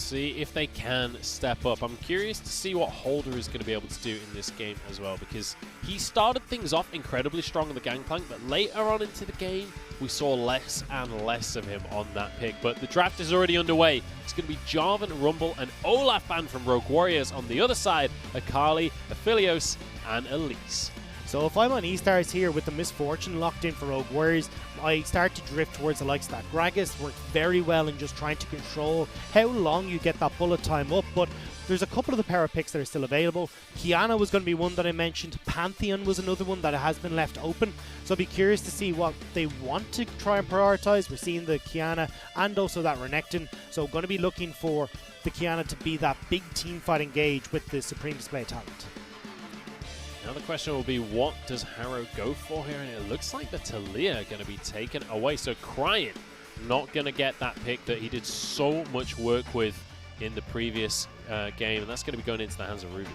see if they can step up. I'm curious to see what Holder is going to be able to do in this game as well, because he started things off incredibly strong on the Gangplank, but later on into the game, we saw less and less of him on that pick. But the draft is already underway. It's going to be Jarvan, Rumble, and Olaf banned from Rogue Warriors. On the other side, Akali, Aphelios, and Elise. So if I'm on eStars here with the Misfortune locked in for Rogue Warriors, I start to drift towards the likes of that. Gragas worked very well in just trying to control how long you get that bullet time up, but there's a couple of the power picks that are still available. Kiana was going to be one that I mentioned. Pantheon was another one that has been left open. So I'll be curious to see what they want to try and prioritize. We're seeing the Kiana and also that Renekton. So going to be looking for the Kiana to be that big team fight engage with the Supreme Display talent. Now the question will be, what does Harrow go for here? And it looks like the Talia are going to be taken away. So Cryin not going to get that pick that he did so much work with in the previous game. And that's going to be going into the hands of Ruby.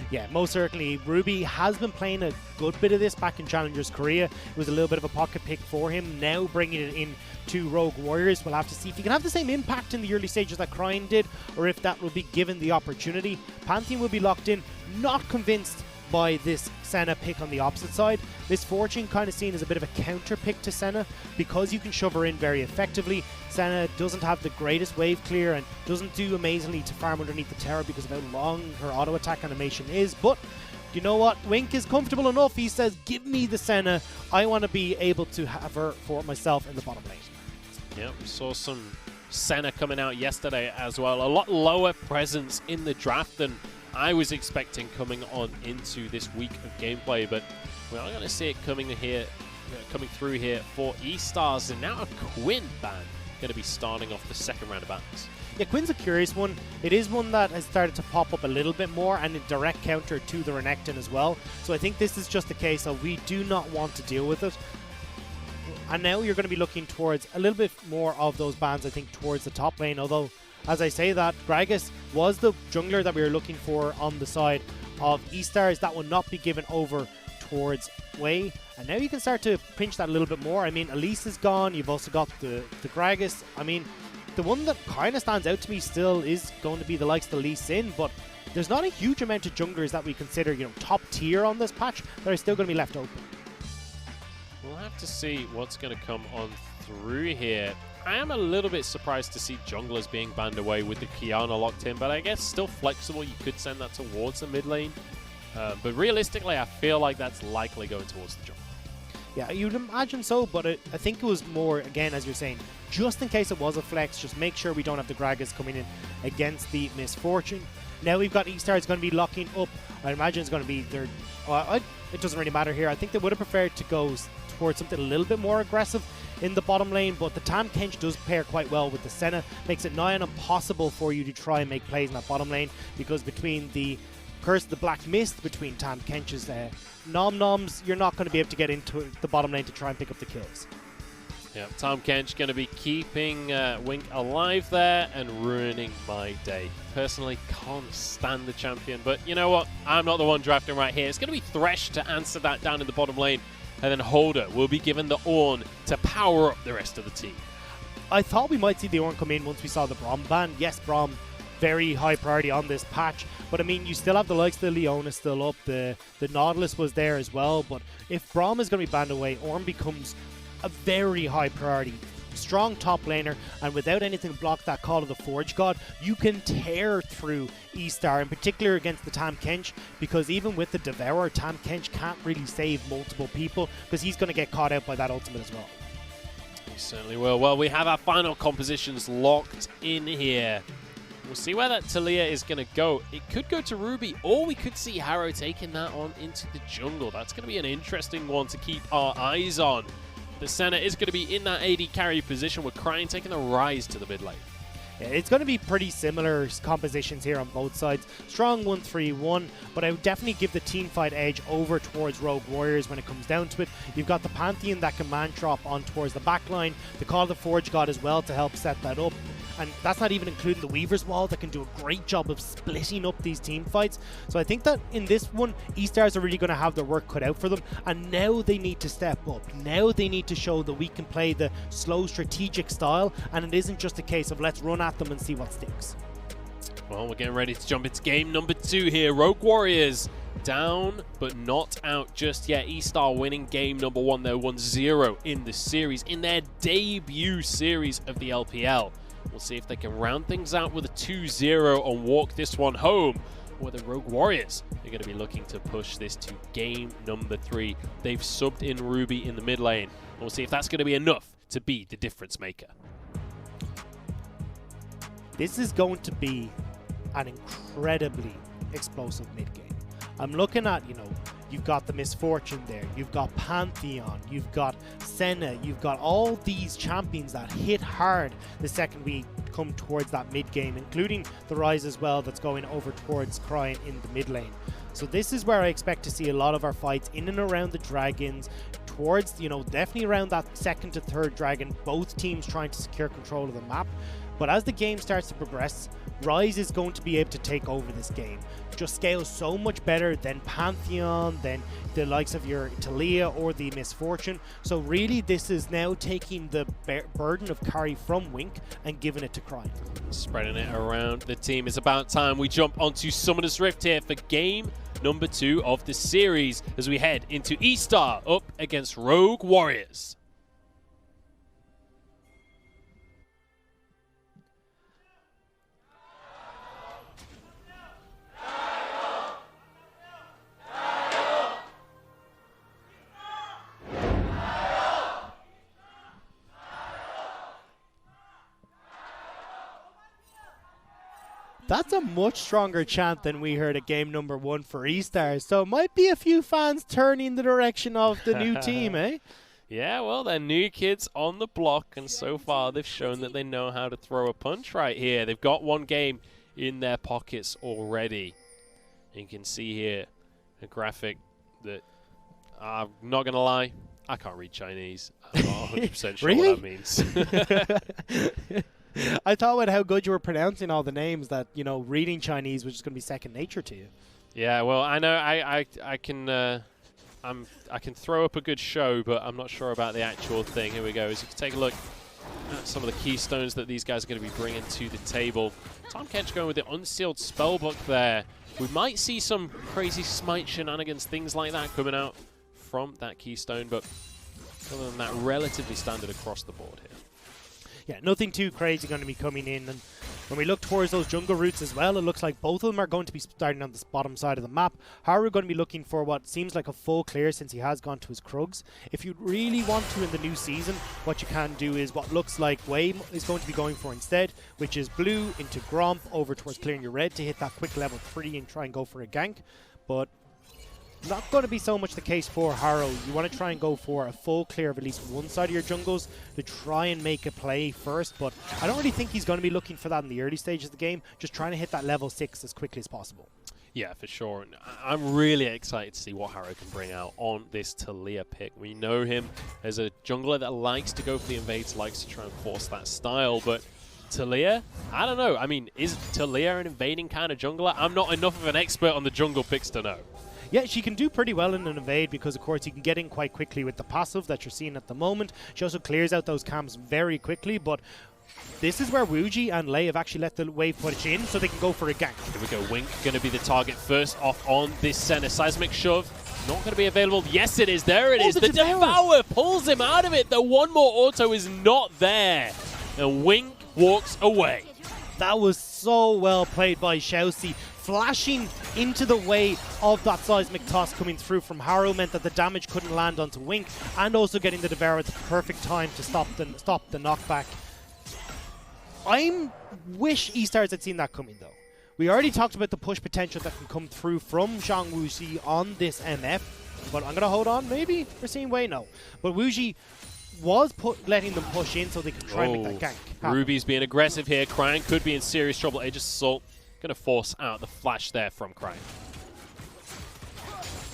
Yeah, most certainly. Ruby has been playing a good bit of this back in Challengers Korea. It was a little bit of a pocket pick for him. Now bringing it in to Rogue Warriors. We'll have to see if he can have the same impact in the early stages that Cryin did, or if that will be given the opportunity. Pantheon will be locked in. Not convinced by this Senna pick on the opposite side. Misfortune kind of seen as a bit of a counter pick to Senna because you can shove her in very effectively. Senna doesn't have the greatest wave clear and doesn't do amazingly to farm underneath the tower because of how long her auto attack animation is, but you know what? Wink is comfortable enough. He says, give me the Senna. I want to be able to have her for myself in the bottom lane. Yeah, we saw some Senna coming out yesterday as well. A lot lower presence in the draft than I was expecting coming on into this week of gameplay, but we are going to see it coming through here for eStars, and now a Quinn ban going to be starting off the second round of bans. Yeah, Quinn's a curious one. It is one that has started to pop up a little bit more, and a direct counter to the Renekton as well. So I think this is just a case of we do not want to deal with it. And now you're going to be looking towards a little bit more of those bans, I think, towards the top lane, although as I say that, Gragas was the jungler that we were looking for on the side of eStars. That will not be given over towards Wei. And now you can start to pinch that a little bit more. I mean, Elise is gone. You've also got the Gragas. I mean, the one that kind of stands out to me still is going to be the likes of the Lee Sin, but there's not a huge amount of junglers that we consider, you know, top tier on this patch that are still going to be left open. We'll have to see what's going to come on through here. I am a little bit surprised to see junglers being banned away with the Kiana locked in, but I guess still flexible. You could send that towards the mid lane. But realistically, I feel like that's likely going towards the jungle. Yeah, you'd imagine so, but I think it was more, again, as you're saying, just in case it was a flex, just make sure we don't have the Gragas coming in against the Misfortune. Now we've got eStars going to be locking up. I imagine it's going to be their... it doesn't really matter here. I think they would have preferred to go towards something a little bit more aggressive in the bottom lane, but the Tahm Kench does pair quite well with the Senna. Makes it nigh on impossible for you to try and make plays in that bottom lane, because between the Curse of the Black Mist, between Tahm Kench's nom-noms, you're not going to be able to get into the bottom lane to try and pick up the kills. Yeah, Tahm Kench going to be keeping Wink alive there and ruining my day. Personally, can't stand the champion, but you know what? I'm not the one drafting right here. It's going to be Thresh to answer that down in the bottom lane, and then Holder will be given the Ornn to power up the rest of the team. I thought we might see the Ornn come in once we saw the Braum ban. Yes, Braum, very high priority on this patch, but I mean, you still have the likes of the Leona still up, the Nautilus was there as well, but if Braum is going to be banned away, Ornn becomes a very high priority. Strong top laner, and without anything to block that Call of the Forge God, you can tear through eStar, in particular against the Tahm Kench, because even with the Devourer, Tahm Kench can't really save multiple people, because he's going to get caught out by that ultimate as well. He certainly will. Well, we have our final compositions locked in here. We'll see where that Talia is going to go. It could go to Ruby, or we could see Harrow taking that on into the jungle. That's going to be an interesting one to keep our eyes on. The Senna is going to be in that AD carry position with Cryin taking a rise to the mid lane. Yeah, it's going to be pretty similar compositions here on both sides. Strong 1-3-1, but I would definitely give the team fight edge over towards Rogue Warriors when it comes down to it. You've got the Pantheon that can man drop on towards the back line, the Call of the Forge God as well to help set that up. And that's not even including the Weaver's Wall that can do a great job of splitting up these team fights. So I think that in this one, eStars are really going to have their work cut out for them. And now they need to step up. Now they need to show that we can play the slow strategic style. And it isn't just a case of let's run at them and see what sticks. Well, we're getting ready to jump into game number 2 here. Rogue Warriors down, but not out just yet. eStar winning game number 1. They're 1-0 in the series, in their debut series of the LPL. We'll see if they can round things out with a 2-0 and walk this one home. Or the Rogue Warriors are going to be looking to push this to game number 3. They've subbed in Ruby in the mid lane. We'll see if that's going to be enough to be the difference maker. This is going to be an incredibly explosive mid-game. I'm looking at, you've got the Misfortune there, you've got Pantheon, you've got Senna, you've got all these champions that hit hard the second we come towards that mid-game, including the Rise as well that's going over towards Crying in the mid lane. So this is where I expect to see a lot of our fights in and around the dragons, towards, definitely around that 2nd to 3rd dragon, both teams trying to secure control of the map. But as the game starts to progress, Rise is going to be able to take over this game. Just scales so much better than Pantheon, than the likes of your Talia or the Misfortune. So really this is now taking the burden of carry from Wink and giving it to Crying. Spreading it around the team. It's about time we jump onto Summoner's Rift here for game number 2 of the series as we head into eStar up against Rogue Warriors. That's a much stronger chant than we heard at game number 1 for eStar. So it might be a few fans turning the direction of the new team, eh? Yeah, well, they're new kids on the block, and so far they've shown that they know how to throw a punch right here. They've got one game in their pockets already. You can see here a graphic that, I'm not going to lie, I can't read Chinese. I'm not 100% sure Really? what that means. I thought with how good you were pronouncing all the names that, reading Chinese was just going to be second nature to you. Yeah, well, I know I can throw up a good show, but I'm not sure about the actual thing. Here we go. As you can take a look at some of the keystones that these guys are going to be bringing to the table. Tom Kench going with the Unsealed Spellbook there. We might see some crazy smite shenanigans, things like that coming out from that keystone, but other than that, relatively standard across the board here. Yeah, nothing too crazy going to be coming in. And when we look towards those jungle routes as well, it looks like both of them are going to be starting on the bottom side of the map. How are we going to be looking for what seems like a full clear since he has gone to his Krugs? If you really want to in the new season, what you can do is what looks like Wave is going to be going for instead, which is blue into Gromp over towards clearing your red to hit that quick level 3 and try and go for a gank. But not going to be so much the case for Harrow. You want to try and go for a full clear of at least one side of your jungles to try and make a play first, but I don't really think he's going to be looking for that in the early stages of the game, just trying to hit that level 6 as quickly as possible. Yeah, for sure. And I'm really excited to see what Harrow can bring out on this Talia pick. We know him as a jungler that likes to go for the invades, likes to try and force that style, but Talia, I don't know. I mean, is Talia an invading kind of jungler? I'm not enough of an expert on the jungle picks to know. Yeah, she can do pretty well in an invade because, of course, you can get in quite quickly with the passive that you're seeing at the moment. She also clears out those camps very quickly, but this is where Wuji and Lei have actually let the wave push in so they can go for a gank. Here we go. Wink going to be the target first off on this center. Seismic Shove not going to be available. Yes, it is. There it is. The Devour pulls him out of it. The one more auto is not there. And Wink walks away. That was so well played by Xiaoxi. Flashing into the way of that seismic toss coming through from Harrow meant that the damage couldn't land onto Wink, and also getting the Devour at the perfect time to stop the knockback. I wish eStars had seen that coming though. We already talked about the push potential that can come through from Zhang Wuxi on this MF, but I'm going to hold on maybe? We're seeing Wei? No. But Wuxi was letting them push in so they could try and make that gank. Ruby's being aggressive here. Crying could be in serious trouble. Aegis Assault going to force out the flash there from Crying.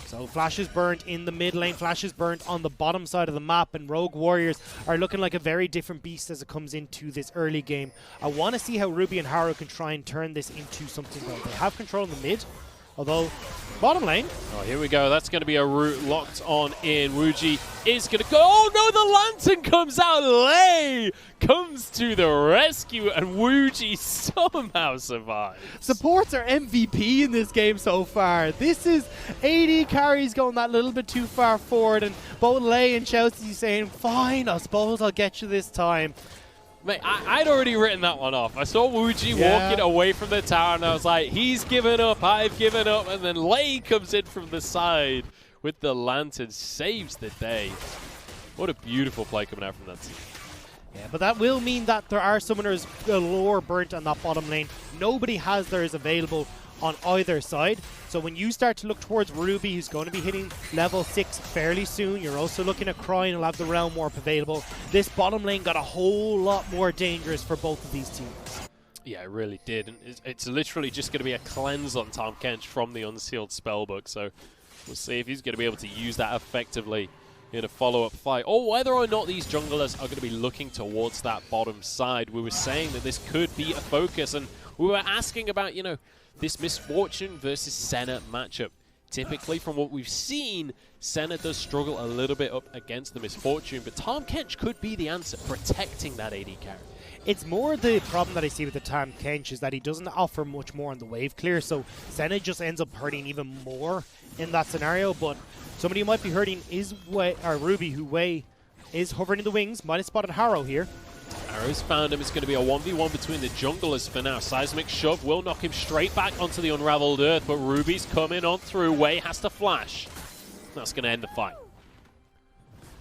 So Flash is burnt in the mid lane, Flash is burnt on the bottom side of the map, and Rogue Warriors are looking like a very different beast as it comes into this early game. I want to see how Ruby and Harrow can try and turn this into something though. They have control in the mid, although Bottom lane. Oh, here we go. That's going to be a root locked on in. Wuji is going to go. Oh, no, the lantern comes out. Lei comes to the rescue, and Wuji somehow survives. Supports are MVP in this game so far. This is AD carries going that little bit too far forward, and both Lei and Chelsea saying, fine, I suppose I'll get you this time. Mate, I'd already written that one off. I saw Wuji walking away from the tower, and I was like, he's given up, I've given up. And then Lei comes in from the side with the lantern, saves the day. What a beautiful play coming out from that team. Yeah, but that will mean that there are summoners galore burnt on that bottom lane. Nobody has theirs available on either side. So when you start to look towards Ruby, who's going to be hitting level 6 fairly soon, you're also looking at Crying, who'll have the Realm Warp available. This bottom lane got a whole lot more dangerous for both of these teams. Yeah, it really did. And it's literally just going to be a cleanse on Tahm Kench from the Unsealed Spellbook. So we'll see if he's going to be able to use that effectively in a follow-up fight, or whether or not these junglers are going to be looking towards that bottom side. We were saying that this could be a focus, and we were asking about, you know, this Misfortune versus Senna matchup. Typically, from what we've seen, Senna does struggle a little bit up against the Misfortune, but Tahm Kench could be the answer, protecting that AD carry. It's more the problem that I see with the Tahm Kench is that he doesn't offer much more on the wave clear, so Senna just ends up hurting even more in that scenario. But somebody who might be hurting is Ruby, who Wei is hovering in the wings. Might have spotted Harrow here. Harrow's found him. It's going to be a 1v1 between the junglers for now. Seismic Shove will knock him straight back onto the Unraveled Earth, but Ruby's coming on through. Wei has to flash. That's going to end the fight.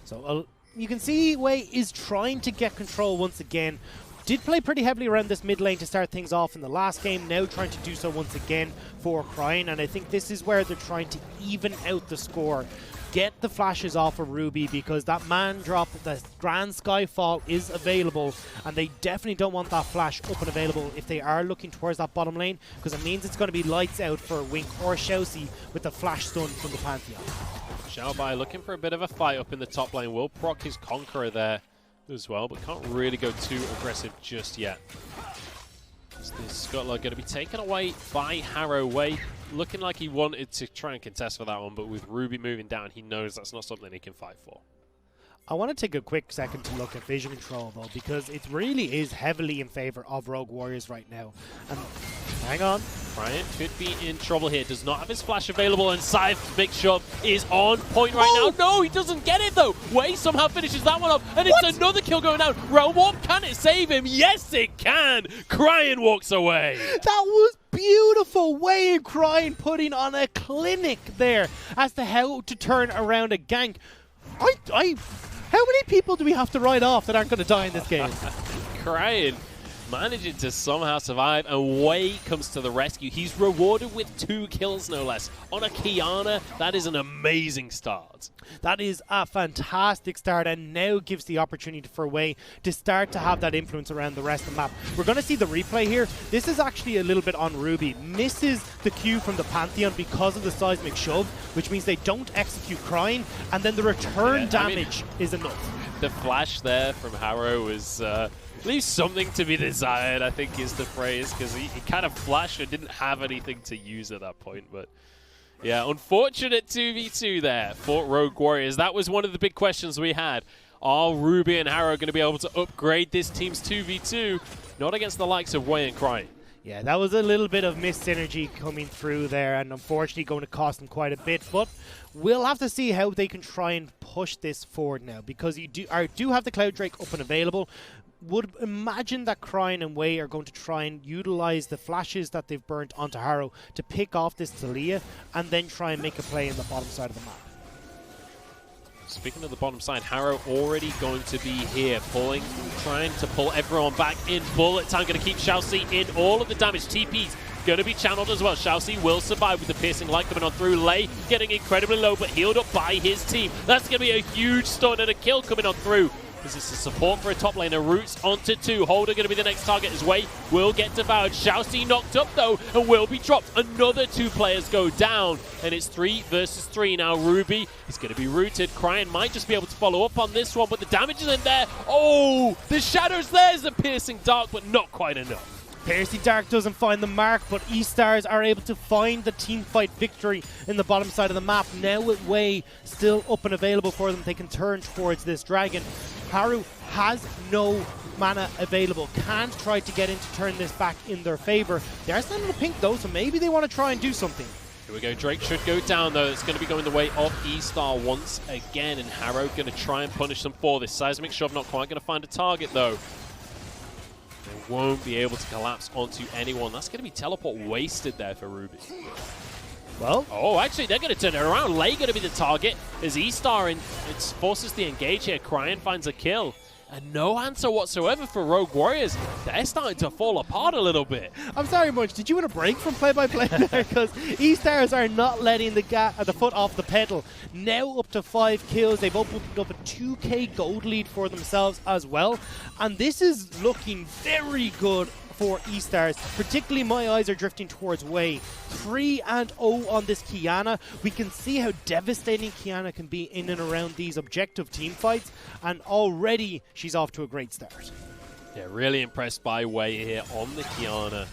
So you can see Wei is trying to get control once again. Did play pretty heavily around this mid lane to start things off in the last game, now trying to do so once again for Crying, and I think this is where they're trying to even out the score. Get the flashes off of Ruby, because that man drop, the Grand Skyfall is available, and they definitely don't want that flash up and available if they are looking towards that bottom lane, because it means it's going to be lights out for Wink or Chelsea with the flash stun from the Pantheon. Xiaobai looking for a bit of a fight up in the top lane. Will proc his Conqueror there as well, but can't really go too aggressive just yet. Is this Scuttler going to be taken away by Harrow? Wei looking like he wanted to try and contest for that one, but with Ruby moving down, he knows that's not something he can fight for. I want to take a quick second to look at vision control, though, because it really is heavily in favor of Rogue Warriors right now. And hang on. Crying could be in trouble here. Does not have his flash available, and Seismic Shove is on point right now. No, he doesn't get it, though. Wei somehow finishes that one up, and it's another kill going down. Realm Warp, can it save him? Yes, it can. Crying walks away. That was beautiful. Wei and Crying putting on a clinic there as to how to turn around a gank. How many people do we have to write off that aren't going to die in this game? Crying managing to somehow survive, and Wei comes to the rescue. He's rewarded with 2 kills, no less. On a Kiana, that is an amazing start. That is a fantastic start, and now gives the opportunity for Wei to start to have that influence around the rest of the map. We're going to see the replay here. This is actually a little bit on Ruby. Misses the Q from the Pantheon because of the Seismic Shove, which means they don't execute Crying, and then the return damage is enough. The flash there from Harrow is... leaves something to be desired, I think is the phrase, because he kind of flashed and didn't have anything to use at that point. But yeah, unfortunate 2v2 there for Rogue Warriors. That was one of the big questions we had. Are Ruby and Harrow going to be able to upgrade this team's 2v2? Not against the likes of Wei and Crying. Yeah, that was a little bit of missed synergy coming through there, and unfortunately going to cost them quite a bit. But we'll have to see how they can try and push this forward now, because you do have the Cloud Drake up and available. Would imagine that Crying and Wei are going to try and utilize the flashes that they've burnt onto Harrow to pick off this Talia and then try and make a play in the bottom side of the map. Speaking of the bottom side, Harrow already going to be here, trying to pull everyone back in. Bullet time going to keep Xiaoxi in. All of the damage. TP's going to be channeled as well. Xiaoxi will survive with the piercing light coming on through. Lei getting incredibly low, but healed up by his team. That's going to be a huge stun and a kill coming on through. This is the support for a top laner. Roots onto 2. Holder going to be the next target as Wei will get devoured. Xiaoxi knocked up though and will be dropped. Another 2 players go down, and it's 3 versus 3 now. Ruby is going to be rooted. Crying might just be able to follow up on this one, but the damage is in there. Oh, the shadow's there's a piercing dark, but not quite enough. Piercy Dark doesn't find the mark, but eStars are able to find the team fight victory in the bottom side of the map. Now with Wei still up and available for them, they can turn towards this dragon. Haru has no mana available, can't try to get in to turn this back in their favor. They are standing in the pink though, so maybe they want to try and do something. Here we go, Drake should go down though. It's going to be going the way of eStar once again, and Harrow going to try and punish them for this. Seismic Shove not quite going to find a target though. They won't be able to collapse onto anyone. That's going to be teleport wasted there for Ruby. Well, oh, actually, they're going to turn it around. Lei going to be the target as eStar forces the engage here. Cryan finds a kill. And no answer whatsoever for Rogue Warriors. They're starting to fall apart a little bit. I'm sorry, Munch. Did you want a break from play-by-play there? Because eStars are not letting the foot off the pedal. Now up to 5 kills. They've opened up a 2k gold lead for themselves as well. And this is looking very good for eStars. Particularly my eyes are drifting towards Wei. 3-0 on this Qiyana. We can see how devastating Qiyana can be in and around these objective team fights, and already she's off to a great start. Yeah, really impressed by Wei here on the Qiyana.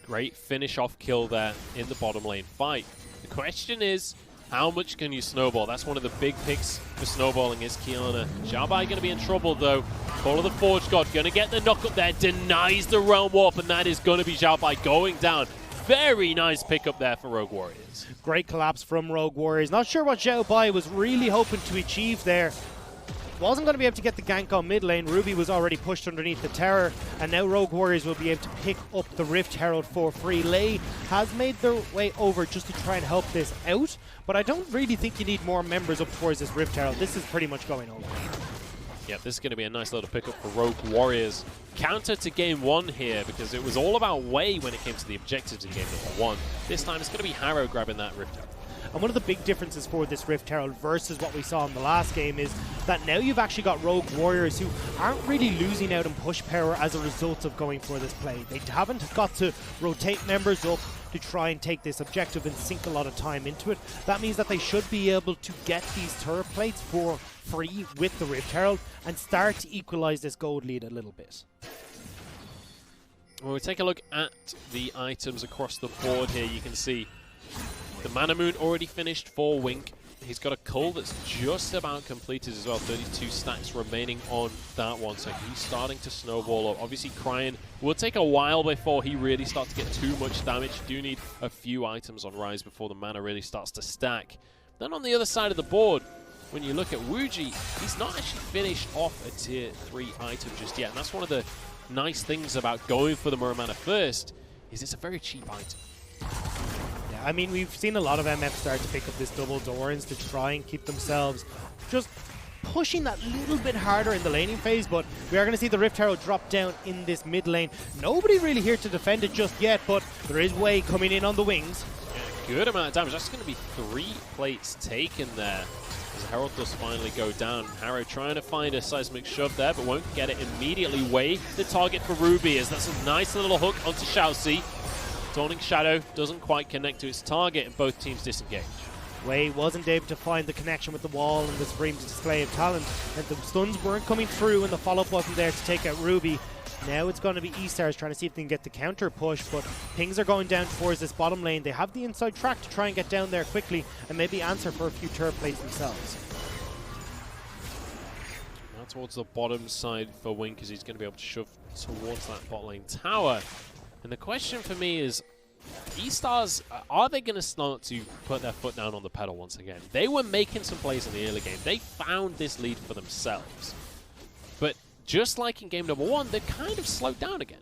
Great finish off kill there in the bottom lane fight. The question is, how much can you snowball? That's one of the big picks for snowballing is Qiyana. Xiaobai going to be in trouble though. Call of the Forge God going to get the knock up there, denies the Realm Warp, and that is going to be Xiaobai going down. Very nice pickup there for Rogue Warriors. Great collapse from Rogue Warriors. Not sure what Xiaobai was really hoping to achieve there. Wasn't going to be able to get the gank on mid lane. Ruby was already pushed underneath the tower, and now Rogue Warriors will be able to pick up the Rift Herald for free. Lei has made their way over just to try and help this out, but I don't really think you need more members up towards this Rift Herald. This is pretty much going over. Yep, this is going to be a nice little pickup for Rogue Warriors. Counter to game 1 here, because it was all about Wei when it came to the objectives in game number 1. This time it's going to be Harrow grabbing that Rift Herald. And one of the big differences for this Rift Herald versus what we saw in the last game is that now you've actually got Rogue Warriors who aren't really losing out in push power as a result of going for this play. They haven't got to rotate members up to try and take this objective and sink a lot of time into it. That means that they should be able to get these turret plates for free with the Rift Herald and start to equalize this gold lead a little bit. When we take a look at the items across the board here, you can see the Mana Moon already finished for Wink. He's got a Cull that's just about completed as well. 32 stacks remaining on that one, so he's starting to snowball up. Obviously, Cryan will take a while before he really starts to get too much damage. You do need a few items on Rise before the mana really starts to stack. Then on the other side of the board, when you look at Wuji, he's not actually finished off a tier 3 item just yet. And that's one of the nice things about going for the Muramana first, is it's a very cheap item. I mean, we've seen a lot of MF start to pick up this double Dorans to try and keep themselves just pushing that little bit harder in the laning phase, but we are going to see the Rift Herald drop down in this mid lane. Nobody really here to defend it just yet, but there is Wei coming in on the wings. Yeah, good amount of damage. That's going to be 3 plates taken there as Herald does finally go down. Harrow trying to find a Seismic Shove there, but won't get it immediately. Wei, the target for Ruby, as that's a nice little hook onto Xiaoxi. Dawning Shadow doesn't quite connect to its target, and both teams disengage. Wei wasn't able to find the connection with the wall and the Supreme display of talent, and the stuns weren't coming through, and the follow-up wasn't there to take out Ruby. Now it's going to be eStars trying to see if they can get the counter push, but pings are going down towards this bottom lane. They have the inside track to try and get down there quickly and maybe answer for a few turret plates themselves. Now towards the bottom side for Wink, because he's going to be able to shove towards that bot lane tower. And the question for me is, eStars, are they going to start to put their foot down on the pedal once again? They were making some plays in the early game. They found this lead for themselves. But just like in game number 1, they've kind of slowed down again.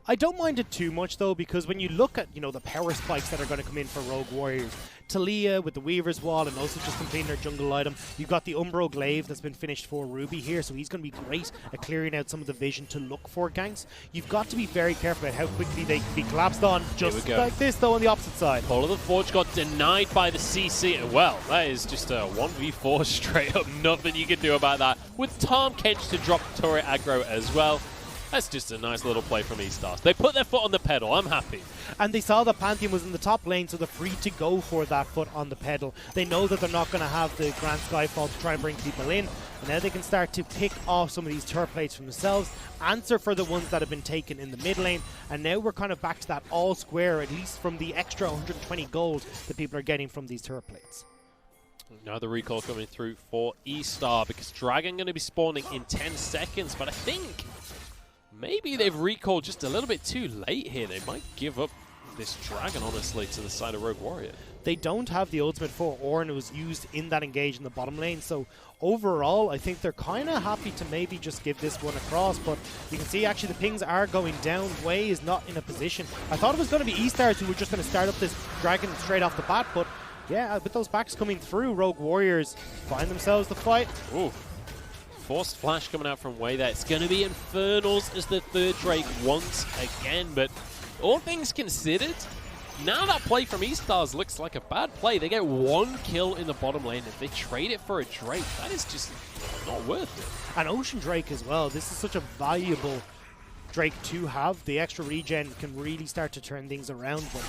I don't mind it too much though, because when you look at, the power spikes that are going to come in for Rogue Warriors, Talia with the Weaver's Wall and also just completing her jungle item. You've got the Umbro Glaive that's been finished for Ruby here, so he's going to be great at clearing out some of the vision to look for ganks. You've got to be very careful about how quickly they can be collapsed on, just like this though on the opposite side. Call of the Forge got denied by the CC, and well, that is just a 1v4 straight up. Nothing you can do about that. With Tom Kench to drop turret aggro as well. That's just a nice little play from eStars. They put their foot on the pedal. I'm happy. And they saw that Pantheon was in the top lane, so they're free to go for that foot on the pedal. They know that they're not going to have the Grand Skyfall to try and bring people in. And now they can start to pick off some of these turret plates from themselves, answer for the ones that have been taken in the mid lane. And now we're kind of back to that all square, at least from the extra 120 gold that people are getting from these turret plates. Now the recall coming through for eStar, because Dragon going to be spawning in 10 seconds. But I think maybe they've recalled just a little bit too late here. They might give up this Dragon, honestly, to the side of Rogue Warrior. They don't have the ultimate for Ornn. It was used in that engage in the bottom lane. So overall, I think they're kind of happy to maybe just give this one across. But you can see actually the pings are going down. Wei is not in a position. I thought it was going to be eStars who were just going to start up this Dragon straight off the bat. But yeah, with those backs coming through, Rogue Warriors find themselves the fight. Ooh. Forced flash coming out from Wei there. It's going to be Infernals as the third Drake once again. But all things considered, now that play from eStars looks like a bad play. They get one kill in the bottom lane. If they trade it for a Drake, that is just not worth it. An Ocean Drake as well. This is such a valuable Drake to have. The extra regen can really start to turn things around. But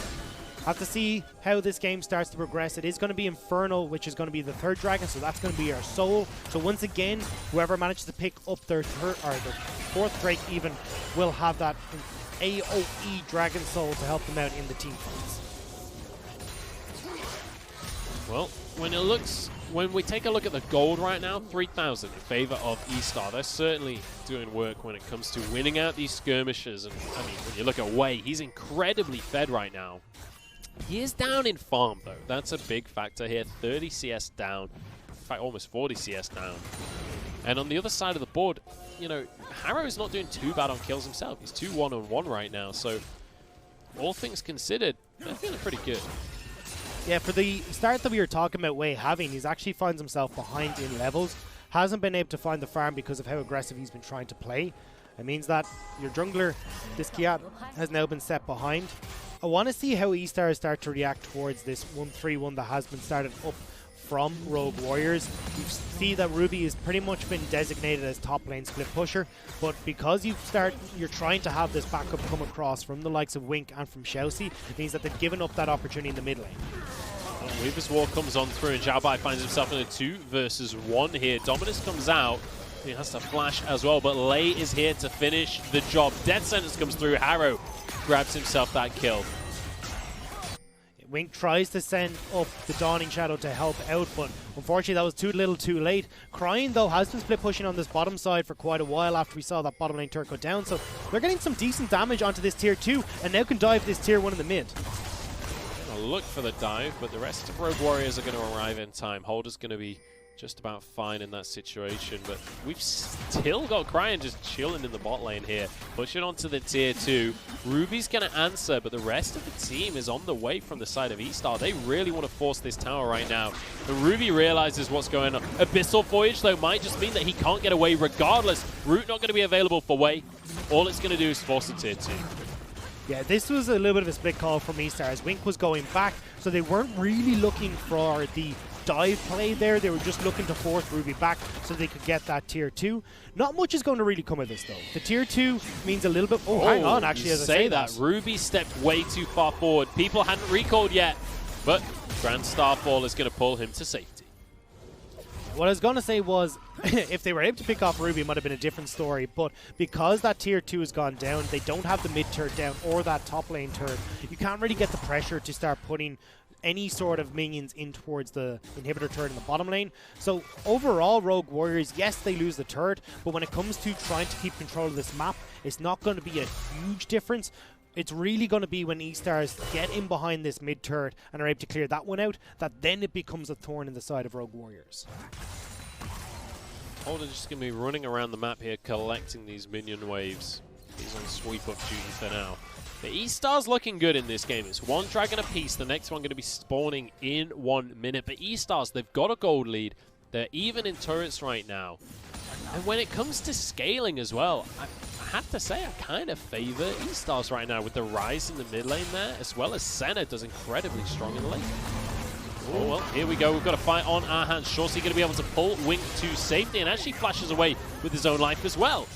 have to see how this game starts to progress. It is going to be Infernal, which is going to be the third Dragon, so that's going to be our soul. So once again, whoever manages to pick up their fourth Drake even will have that AOE Dragon Soul to help them out in the team fights. Well, when we take a look at the gold right now, 3,000 in favor of eStar. They're certainly doing work when it comes to winning out these skirmishes. And I mean, when you look at Wei, he's incredibly fed right now. He is down in farm, though. That's a big factor here. 30 CS down. In fact, almost 40 CS down. And on the other side of the board, you know, Harrow is not doing too bad on kills himself. He's 2 1-on-1 right now. So, all things considered, they're feeling pretty good. Yeah, for the start that we were talking about Wei having, he's actually finds himself behind in levels. Hasn't been able to find the farm because of how aggressive he's been trying to play. It means that your jungler, this Kiat, has now been set behind. I want to see how eStar start to react towards this 1-3-1 that has been started up from Rogue Warriors. You see that Ruby has pretty much been designated as top lane split pusher, but because you're trying to have this backup come across from the likes of Wink and from Xiaoxi, it means that they've given up that opportunity in the mid lane. Weaver's Wall comes on through, and Xiao Bai finds himself in a 2 versus 1 here. Dominus comes out. He has to flash as well, but Lei is here to finish the job. Death Sentence comes through. Harrow grabs himself that kill. Wink tries to send up the Dawning Shadow to help out, but unfortunately that was too little too late. Crying, though, has been split pushing on this bottom side for quite a while after we saw that bottom lane turret go down, so they're getting some decent damage onto this tier 2, and now can dive this tier 1 in the mid. Look for the dive, but the rest of Rogue Warriors are going to arrive in time. Holder's going to be just about fine in that situation, but we've still got Cryan just chilling in the bot lane here, pushing onto the tier 2. Ruby's going to answer, but the rest of the team is on the way from the side of eStar. They really want to force this tower right now, and Ruby realizes what's going on. Abyssal Voyage, though, might just mean that he can't get away regardless. Root not going to be available for Wei. All it's going to do is force the tier 2. Yeah, this was a little bit of a split call from eStar as Wink was going back, so they weren't really looking for the dive play there. They were just looking to force Ruby back so they could get that tier 2. Not much is going to really come of this, though. The tier 2 means a little bit... Oh, hang on, actually, as I say that. Ruby stepped way too far forward. People hadn't recalled yet, but Grand Starfall is going to pull him to safety. What I was going to say was, if they were able to pick off Ruby, it might have been a different story, but because that tier 2 has gone down, they don't have the mid turret down or that top lane turret, you can't really get the pressure to start putting any sort of minions in towards the inhibitor turret in the bottom lane. So overall, Rogue Warriors, yes, they lose the turret, but when it comes to trying to keep control of this map, it's not going to be a huge difference. It's really going to be when eStars get in behind this mid turret and are able to clear that one out, that then it becomes a thorn in the side of Rogue Warriors. Holder just going to be running around the map here, collecting these minion waves. He's on sweep up duty for now. The eStar's looking good in this game. It's 1 dragon apiece. The next one going to be spawning in 1 minute. But eStars, they've got a gold lead. They're even in turrets right now. And when it comes to scaling as well, I have to say I kind of favor eStars right now with the rise in the mid lane there, as well as Senna does incredibly strong in the lane. Oh, well, here we go. We've got a fight on our hands. Xiaoxi going to be able to pull Wink to safety and actually flashes away with his own life as well.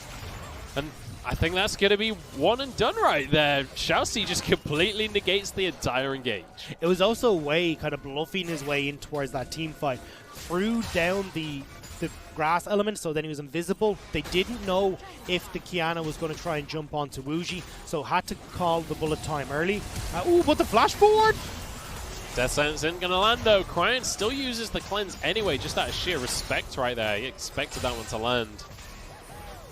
And I think that's going to be one and done right there. Chelsea just completely negates the entire engage. It was also Wei kind of bluffing his way in towards that team fight. Threw down the grass element, so then he was invisible. They didn't know if the Kiana was going to try and jump onto Wuji, so had to call the bullet time early. Ooh, but the flash forward! Death Sentence isn't going to land though. Cryan still uses the cleanse anyway, just out of sheer respect right there. He expected that one to land.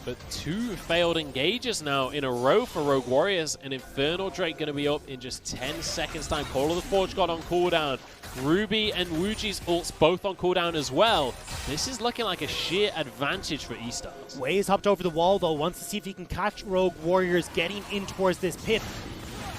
But 2 failed engages now in a row for Rogue Warriors. And Infernal Drake going to be up in just 10 seconds time. Call of the Forge God on cooldown. Ruby and Wuji's ults both on cooldown as well. This is looking like a sheer advantage for eStars. Wei has hopped over the wall though, wants to see if he can catch Rogue Warriors getting in towards this pit.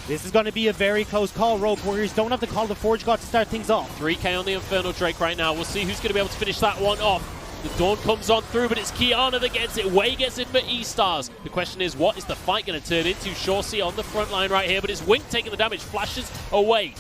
This is going to be a very close call. Rogue Warriors don't have to call the Forge God to start things off. 3k on the Infernal Drake right now. We'll see who's going to be able to finish that one off. The Dawn comes on through, but it's Kiana that gets it. Wei gets it for eStars. The question is, what is the fight going to turn into? Shawsey on the front line right here, but it's Wink taking the damage, flashes away.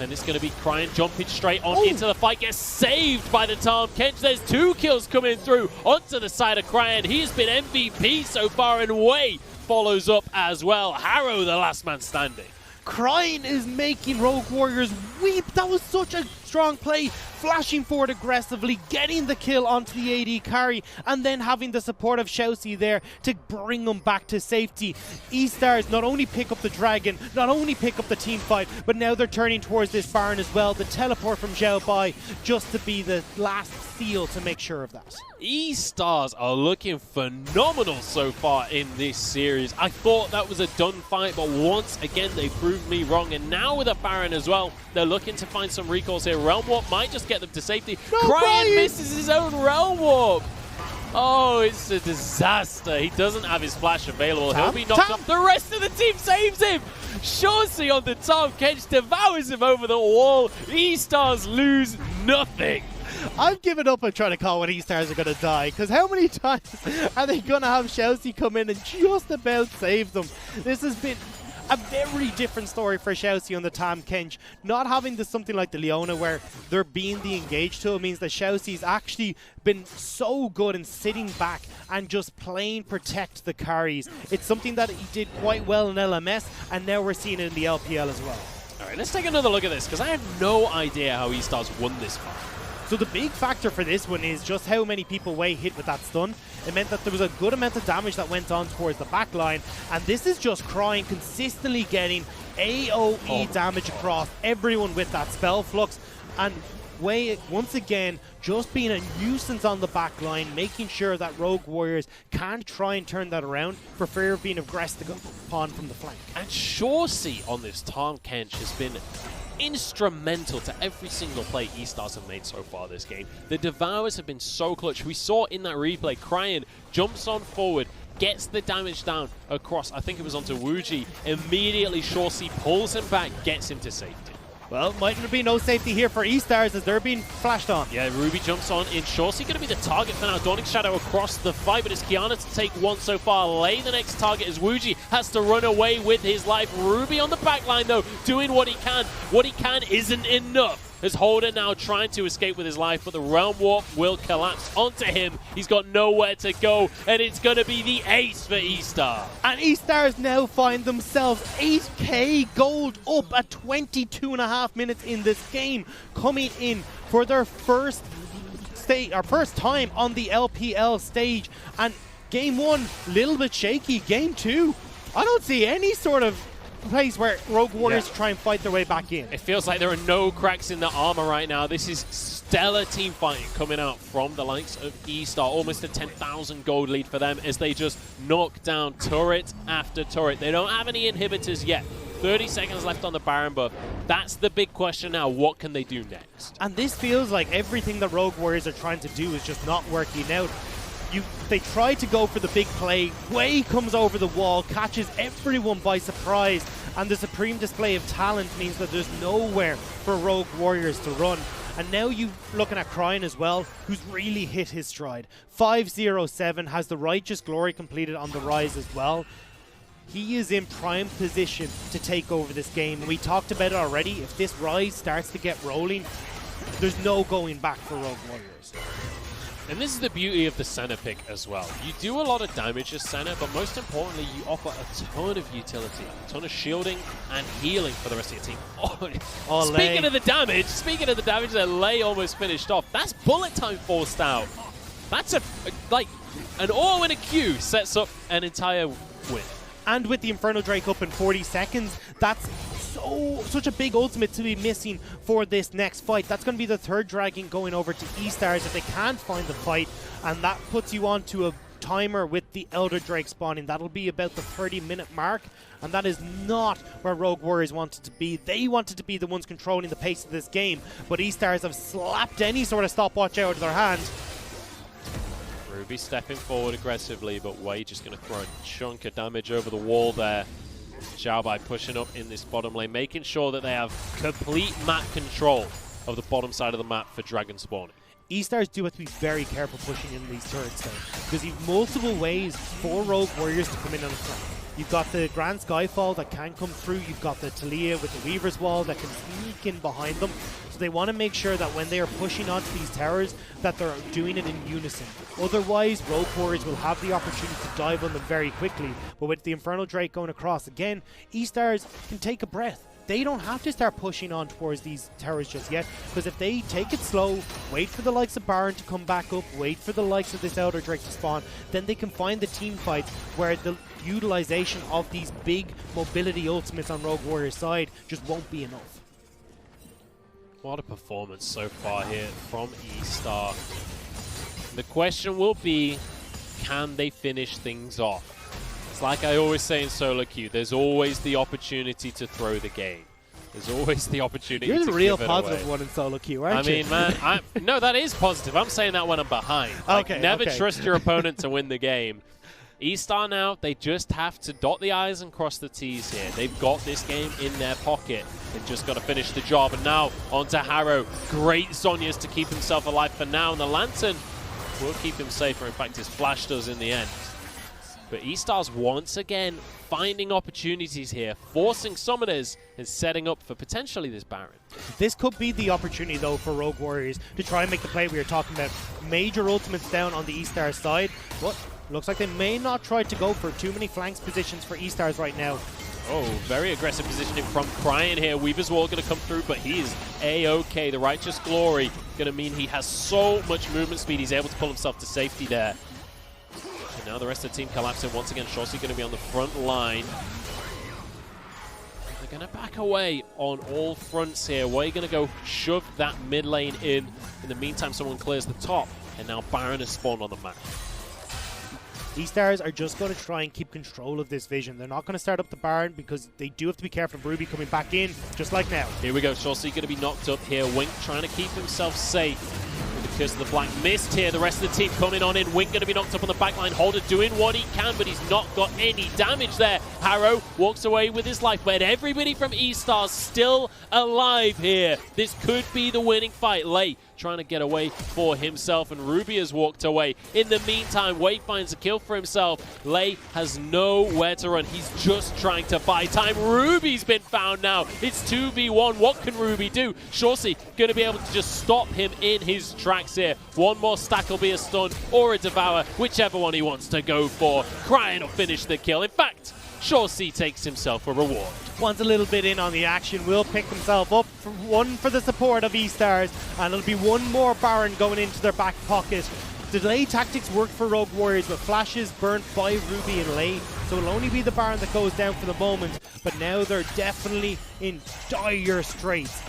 And it's going to be Cryan jumping straight on into the fight, gets saved by the Tahm Kench. There's 2 kills coming through onto the side of Cryan. He's been MVP so far, and Wei follows up as well. Harrow, the last man standing. Cryan is making Rogue Warriors weep. That was such a strong play. Flashing forward aggressively, getting the kill onto the AD carry, and then having the support of Shawsey there to bring them back to safety. eStars not only pick up the Dragon, not only pick up the team fight, but now they're turning towards this Baron as well. The teleport from Zhao Bai just to be the last seal to make sure of that. eStars are looking phenomenal so far in this series. I thought that was a done fight, but once again they proved me wrong. And now with a Baron as well, they're looking to find some recalls here. Realm Warp might just get them to safety. No, Cryan misses his own Realm Warp. Oh, it's a disaster. He doesn't have his flash available. He'll be knocked up. The rest of the team saves him. Shawsey on the Tahm Kench devours him over the wall. eStars lose nothing. I've given up on trying to call when eStars are going to die, because how many times are they going to have Shawsey come in and just about save them? This has been a very different story for Shawsey on the Tahm Kench. Not having something like the Leona where they're being the engaged tool means that Shawsey's actually been so good in sitting back and just playing protect the carries. It's something that he did quite well in LMS, and now we're seeing it in the LPL as well. All right, let's take another look at this, because I have no idea how eStars won this fight. So the big factor for this one is just how many people Wei hit with that stun. It meant that there was a good amount of damage that went on towards the back line, and this is just Cryan consistently getting AoE damage across everyone with that spell flux, and Wei once again just being a nuisance on the back line, making sure that Rogue Warriors can't try and turn that around for fear of being aggressed upon from the flank. And Shawsey on this Tahm Kench has been instrumental to every single play eStars have made so far this game. The Devours have been so clutch. We saw in that replay, Cryan jumps on forward, gets the damage down across, I think it was onto Wuji. Immediately Shawsey pulls him back, gets him to safety. Well, might be no safety here for eStars as they're being flashed on. Yeah, Ruby jumps on in. Shawsey going to be the target for now. Dawning Shadow across the fight, but it's Kiana to take one so far. Lay the next target as Wuji has to run away with his life. Ruby on the back line, though, doing what he can. What he can isn't enough. As Holder now trying to escape with his life, but the Realm Warp will collapse onto him. He's got nowhere to go, and it's going to be the ace for eStar. And eStars now find themselves 8k gold up at 22.5 minutes in this game, coming in for their first time on the LPL stage. And game 1, a little bit shaky. Game 2, I don't see any sort of place where Rogue Warriors try and fight their way back in. It feels like there are no cracks in the armor right now. This is stellar team fighting coming out from the likes of eStar. Almost a 10,000 gold lead for them as they just knock down turret after turret. They don't have any inhibitors yet. 30 seconds left on the Baron buff. That's the big question now. What can they do next? And this feels like everything that Rogue Warriors are trying to do is just not working out. They try to go for the big play. Wei comes over the wall, catches everyone by surprise, and the supreme display of talent means that there's nowhere for Rogue Warriors to run. And now you're looking at Cryan as well, who's really hit his stride. 507 has the Righteous Glory completed on the Rise as well. He is in prime position to take over this game. And we talked about it already. If this Rise starts to get rolling, there's no going back for Rogue Warriors. And this is the beauty of the center pick as well. You do a lot of damage as center, but most importantly, you offer a ton of utility, a ton of shielding and healing for the rest of your team. Oh, speaking of the damage that Lei almost finished off, that's bullet time forced out. That's like an O and a Q sets up an entire win. And with the Inferno Drake up in 40 seconds, that's such a big ultimate to be missing for this next fight. That's going to be the third dragon going over to eStars if they can't find the fight, and that puts you on to a timer with the Elder Drake spawning. That'll be about the 30-minute mark, and that is not where Rogue Warriors wanted to be. They wanted to be the ones controlling the pace of this game, but eStars have slapped any sort of stopwatch out of their hand. Ruby stepping forward aggressively, but Wei just going to throw a chunk of damage over the wall there. Xiaobai pushing up in this bottom lane, making sure that they have complete map control of the bottom side of the map for dragon spawning. eStars do have to be very careful pushing in these turrets though, because you've multiple ways for Rogue Warriors to come in on the flank. You've got the Grand Skyfall that can come through, you've got the Talia with the Weaver's Wall that can sneak in behind them. So they want to make sure that when they are pushing onto these towers, that they're doing it in unison. Otherwise, Rogue Warriors will have the opportunity to dive on them very quickly. But with the Infernal Drake going across again, eStars can take a breath. They don't have to start pushing on towards these towers just yet, because if they take it slow, wait for the likes of Baron to come back up, wait for the likes of this Elder Drake to spawn, then they can find the team fights where the utilization of these big mobility ultimates on Rogue Warrior's side just won't be enough. What a performance so far here from eStar. The question will be, can they finish things off? It's like I always say in solo queue, there's always the opportunity to throw the game. There's always the opportunity to give it away. You're the real positive one in solo queue, aren't you? I mean, man, no, that is positive. I'm saying that when I'm behind. Like, never trust your opponent to win the game. eStar now, they just have to dot the I's and cross the T's here. They've got this game in their pocket. They've just got to finish the job. And now onto Harrow. Great Zhonya's to keep himself alive for now. And the Lantern will keep him safer. In fact, his flash does in the end. But eStar's once again finding opportunities here, forcing summoners and setting up for potentially this Baron. This could be the opportunity, though, for Rogue Warriors to try and make the play we were talking about. Major ultimates down on the eStar side, but looks like they may not try to go for too many flanks positions for eStars right now. Oh, very aggressive positioning from Cryan here. Weaver's Wall going to come through, but he is A-OK. The Righteous Glory going to mean he has so much movement speed, he's able to pull himself to safety there. And now the rest of the team collapsing. Once again, Shorty going to be on the front line. They're going to back away on all fronts here. We're going to go shove that mid lane in. In the meantime, someone clears the top, and now Baron has spawned on the map. eStars are just going to try and keep control of this vision. They're not going to start up the Baron because they do have to be careful of Ruby coming back in, just like now. Here we go. Shorty going to be knocked up here. Wink trying to keep himself safe. Because of the Black Mist here, the rest of the team coming on in. Wink going to be knocked up on the backline. Holder doing what he can, but he's not got any damage there. Harrow walks away with his life, but everybody from eStar still alive here. This could be the winning fight. Lei trying to get away for himself, and Ruby has walked away. In the meantime, Wei finds a kill for himself. Lei has nowhere to run. He's just trying to buy time. Ruby's been found now. It's 2v1. What can Ruby do? Shorty going to be able to just stop him in his tracks here. One more stack will be a stun or a devour, whichever one he wants to go for. Cryan will finish the kill. In fact, Shorty takes himself a reward. Wants a little bit in on the action, will pick himself up for one for the support of eStars, and it'll be one more Baron going into their back pocket. Delay tactics work for Rogue Warriors, but flashes burnt by Ruby and Lei, so it'll only be the Baron that goes down for the moment, but now they're definitely in dire straits.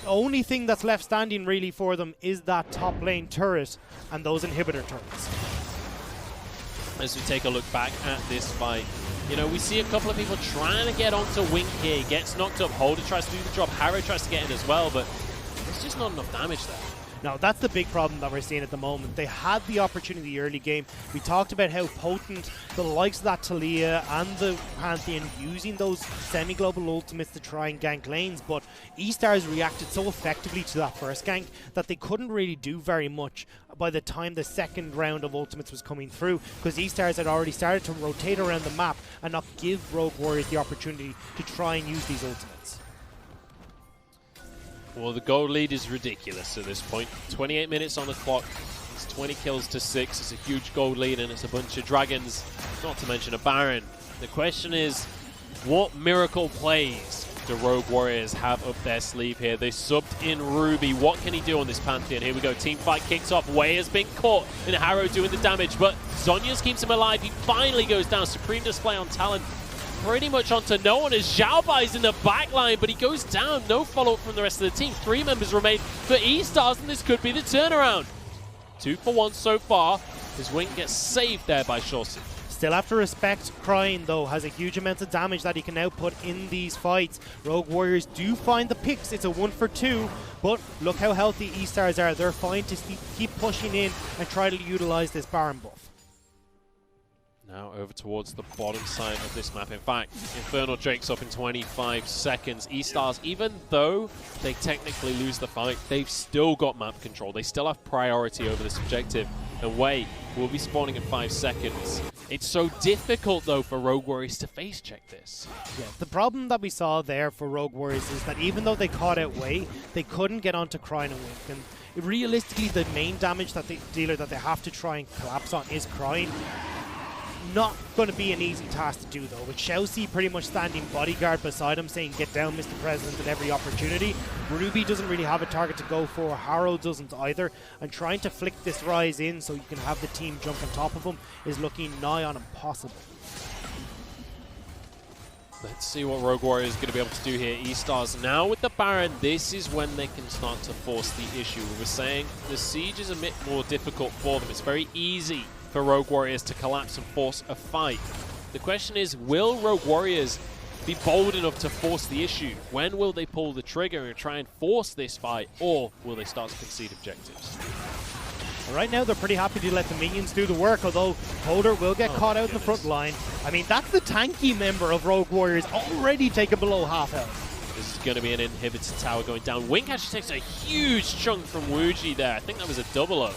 The only thing that's left standing really for them is that top lane turret and those inhibitor turrets. As we take a look back at this fight, you know, we see a couple of people trying to get onto Wink here. He gets knocked up. Holder tries to do the job. Harrow tries to get in as well, but there's just not enough damage there. No, that's the big problem that we're seeing at the moment. They had the opportunity early game. We talked about how potent the likes of that Talia and the Pantheon using those semi-global ultimates to try and gank lanes, but eStars reacted so effectively to that first gank that they couldn't really do very much by the time the second round of ultimates was coming through, because eStars had already started to rotate around the map and not give Rogue Warriors the opportunity to try and use these ultimates. Well, the goal lead is ridiculous at this point. 28 minutes on the clock. 20 kills to 6. It's a huge gold lead, and it's a bunch of dragons, not to mention a Baron. The question is, what miracle plays do Rogue Warriors have up their sleeve here? They subbed in Ruby. What can he do on this Pantheon? Here we go. Team fight kicks off. Wei has been caught, and Harrow doing the damage, but Zhonya's keeps him alive. He finally goes down. Supreme display on Talon. Pretty much onto no one as Xiaobai's in the back line, but he goes down. No follow-up from the rest of the team. 3 members remain for eStars, and this could be the turnaround. 2 for 1 so far. His wing gets saved there by Shawson. Still have to respect Crying, though, has a huge amount of damage that he can now put in these fights. Rogue Warriors do find the picks. It's a 1 for 2, but look how healthy eStars are. They're fine to keep pushing in and try to utilize this Baron buff. Now over towards the bottom side of this map. In fact, Infernal Drake's up in 25 seconds. eStars, even though they technically lose the fight, they've still got map control. They still have priority over this objective. And Wei will be spawning in 5 seconds. It's so difficult, though, for Rogue Warriors to face check this. Yeah, the problem that we saw there for Rogue Warriors is that even though they caught out Wei, they couldn't get onto Crying and Wink. And realistically, the main damage that dealer that they have to try and collapse on is Crying. Not going to be an easy task to do, though, with Xiaoxi pretty much standing bodyguard beside him saying, "Get down, Mr. President," at every opportunity. Ruby doesn't really have a target to go for. Harrow doesn't either. And trying to flick this Rise in so you can have the team jump on top of him is looking nigh on impossible. Let's see what Rogue Warriors is going to be able to do here. eStars now with the Baron, this is when they can start to force the issue. We were saying the siege is a bit more difficult for them. It's very easy for Rogue Warriors to collapse and force a fight. The question is, will Rogue Warriors be bold enough to force the issue? When will they pull the trigger and try and force this fight, or will they start to concede objectives? Right now, they're pretty happy to let the minions do the work, although Holder will get caught out in the front line. I mean, that's the tanky member of Rogue Warriors, already taken below half health. This is going to be an inhibitor tower going down. Wink actually takes a huge chunk from Wuji there. I think that was a double-up.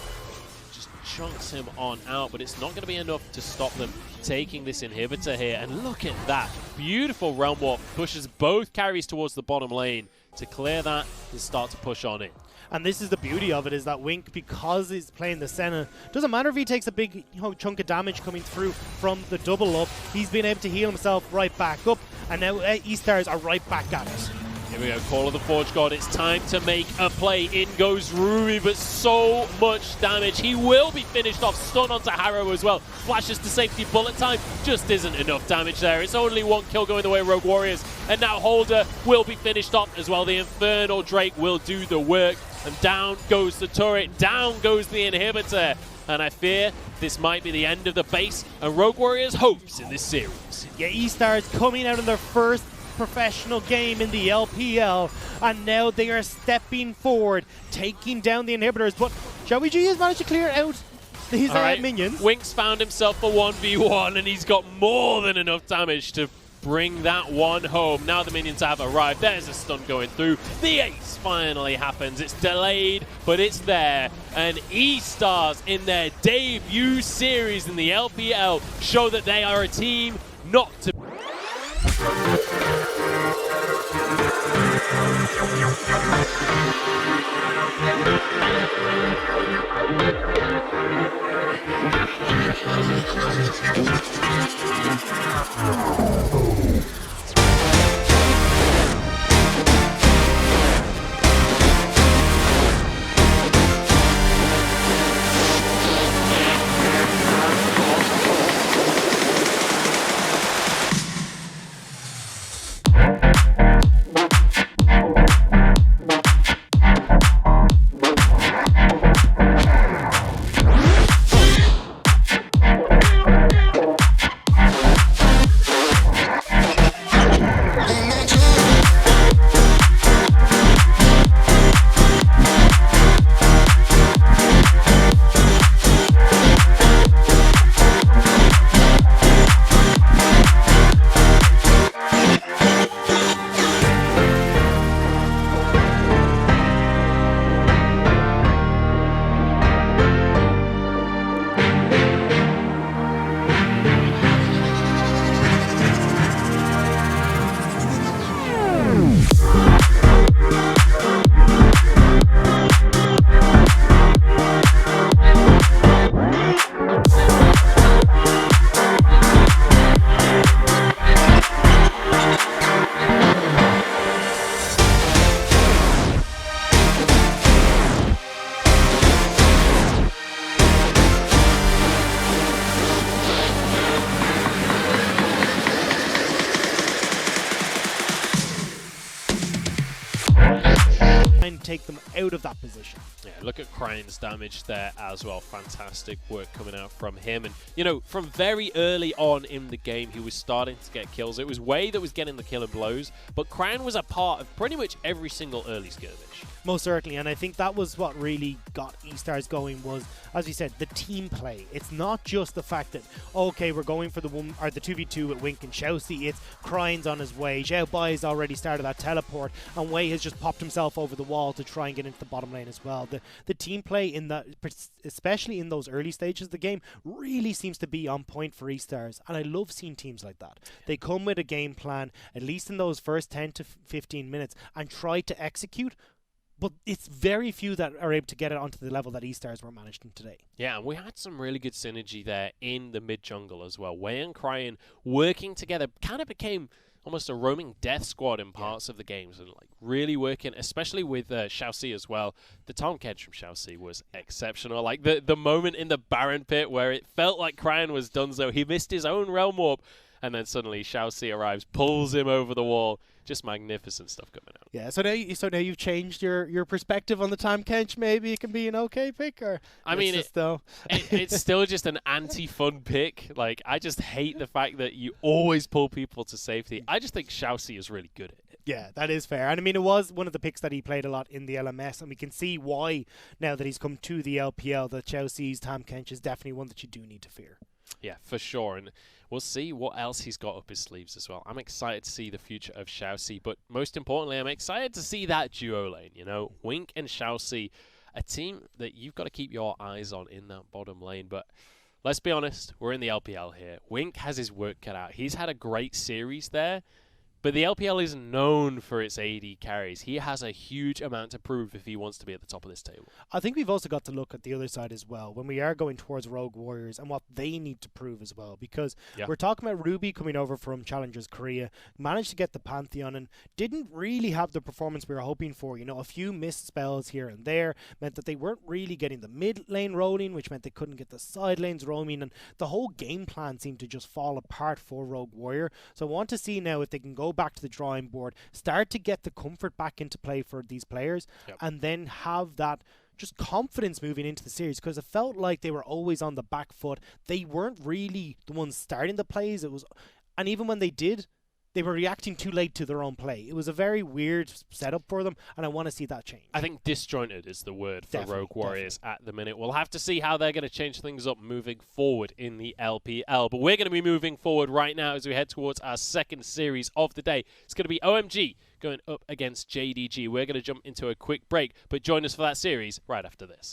Chunks him on out, but it's not going to be enough to stop them taking this inhibitor here. And look at that. Beautiful Realm Warp pushes both carries towards the bottom lane to clear that and start to push on it. And this is the beauty of it, is that Wink, because he's playing the Senna, doesn't matter if he takes a big chunk of damage coming through from the double up, he's been able to heal himself right back up, and now eStars are right back at it. Here we go, Call of the Forge God. It's time to make a play. In goes Ruby, but so much damage. He will be finished off. Stun onto Harrow as well. Flashes to safety. Bullet time just isn't enough damage there. It's only 1 kill going the way of Rogue Warriors. And now Holder will be finished off as well. The Infernal Drake will do the work. And down goes the turret. Down goes the inhibitor. And I fear this might be the end of the base and Rogue Warriors' hopes in this series. Yeah, eStars coming out in their first professional game in the LPL, and now they are stepping forward, taking down the inhibitors, but Joey G has managed to clear out his minions. Wink's found himself a 1v1, and he's got more than enough damage to bring that one home. Now the minions have arrived. There's a stun going through. The ace finally happens. It's delayed, but it's there. And eStars, in their debut series in the LPL, show that they are a team not to and take them out of that position. Yeah, look at Crying's damage there as well. Fantastic work coming out from him. And, you know, from very early on in the game, he was starting to get kills. It was Wei that was getting the killing blows, but Crying was a part of pretty much every single early skirmish. Most certainly, and I think that was what really got eStars going was, as we said, the team play. It's not just the fact that, okay, we're going for the 2v2 with Wink and Xiaoxi. It's Crying's on his way. Xiao Bai's already started that teleport, and Wei has just popped himself over the wall to try and get into the bottom lane as well. The team play in that, especially in those early stages of the game, really seems to be on point for eStars, and I love seeing teams like that. They come with a game plan, at least in those first 10 to 15 minutes, and try to execute. But it's very few that are able to get it onto the level that eStars were managed in today. Yeah, and we had some really good synergy there in the mid jungle as well. Wei and Crying working together kind of became almost a roaming death squad in parts of the games, and like really working, especially with Xiaoxi as well. The Tom Kedge from Xiaoxi was exceptional. Like the moment in the Baron pit where it felt like Crying was donezo. He missed his own realm warp, and then suddenly Xiaoxi arrives, pulls him over the wall. Just magnificent stuff coming out. Yeah, so now you've changed your perspective on the Tom Kedge. Maybe it can be an okay pick, or I mean, it's still just an anti-fun pick. Like, I just hate the fact that you always pull people to safety. I just think Xiaoxi is really good at it. Yeah, that is fair. And I mean, it was one of the picks that he played a lot in the LMS, and we can see why now that he's come to the LPL, that Xiaoxi's Tom Kedge is definitely one that you do need to fear. Yeah, for sure. And we'll see what else he's got up his sleeves as well. I'm excited to see the future of Xiaoxi, but most importantly, I'm excited to see that duo lane, you know, Wink and Xiaoxi, a team that you've got to keep your eyes on in that bottom lane. But let's be honest, we're in the LPL here. Wink has his work cut out. He's had a great series there, but the LPL is known for its AD carries. He has a huge amount to prove if he wants to be at the top of this table. I think we've also got to look at the other side as well when we are going towards Rogue Warriors and what they need to prove as well, because we're talking about Ruby coming over from Challengers Korea, managed to get the Pantheon and didn't really have the performance we were hoping for. You know, a few missed spells here and there meant that they weren't really getting the mid lane rolling, which meant they couldn't get the side lanes roaming, and the whole game plan seemed to just fall apart for Rogue Warrior. So I want to see now if they can go back to the drawing board, start to get the comfort back into play for these players, and then have that just confidence moving into the series, because it felt like they were always on the back foot. They weren't really the ones starting the plays. And even when they did, they were reacting too late to their own play. It was a very weird setup for them, and I want to see that change. I think disjointed is the word for Rogue Warriors at the minute. We'll have to see how they're going to change things up moving forward in the LPL. But we're going to be moving forward right now as we head towards our second series of the day. It's going to be OMG going up against JDG. We're going to jump into a quick break, but join us for that series right after this.